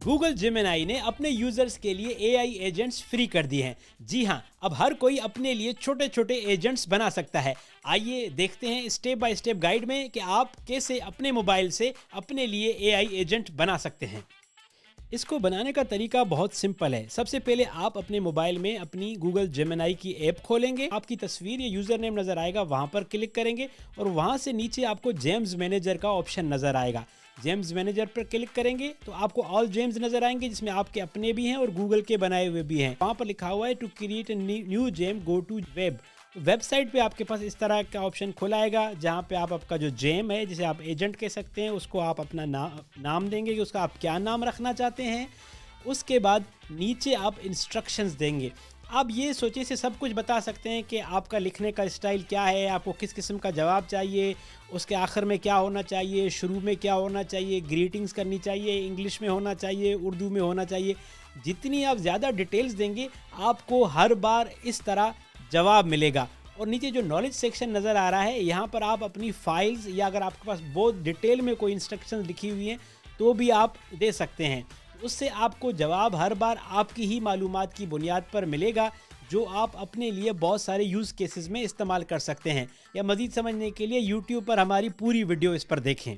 Google Gemini ने अपने users के लिए एआई एजेंट्स फ्री कर दिए हैं। जी हाँ, अब हर कोई अपने लिए छोटे छोटे एजेंट्स बना सकता है। आइए देखते हैं स्टेप बाय स्टेप गाइड में कि आप कैसे अपने मोबाइल से अपने लिए एआई एजेंट बना सकते हैं। इसको बनाने का तरीका बहुत सिंपल है। सबसे पहले आप अपने मोबाइल में अपनी गूगल जेमिनी की ऐप खोलेंगे। आपकी तस्वीर या यूज़र नेम नज़र आएगा, वहाँ पर क्लिक करेंगे और वहाँ से नीचे आपको जेम्स मैनेजर का ऑप्शन नज़र आएगा। जेम्स मैनेजर पर क्लिक करेंगे तो आपको ऑल जेम्स नज़र आएंगे, जिसमें आपके अपने भी हैं और गूगल के बनाए हुए भी हैं। वहाँ पर लिखा हुआ है to create new gem go to web. Website पे आपके पास इस तरह का ऑप्शन खुला आएगा, जहाँ पे आप आपका जो जेम है, जिसे आप एजेंट कह सकते हैं, उसको आप अपना नाम देंगे कि उसका आप क्या नाम रखना चाहते हैं। उसके बाद नीचे आप इंस्ट्रक्शंस देंगे। आप ये सोचिए से सब कुछ बता सकते हैं कि आपका लिखने का स्टाइल क्या है, आपको किस किस्म का जवाब चाहिए, उसके आखिर में क्या होना चाहिए, शुरू में क्या होना चाहिए, ग्रीटिंग्स करनी चाहिए, इंग्लिश में होना चाहिए, उर्दू में होना चाहिए। जितनी आप ज़्यादा डिटेल्स देंगे, आपको हर बार इस तरह जवाब मिलेगा। और नीचे जो नॉलेज सेक्शन नज़र आ रहा है, यहाँ पर आप अपनी फाइल्स या अगर आपके पास बहुत डिटेल में कोई इंस्ट्रक्शंस लिखी हुई हैं तो भी आप दे सकते हैं। उससे आपको जवाब हर बार आपकी ही मालूमात की बुनियाद पर मिलेगा, जो आप अपने लिए बहुत सारे यूज़ केसेस में इस्तेमाल कर सकते हैं। या मज़ीद समझने के लिए यूट्यूब पर हमारी पूरी वीडियो इस पर देखें।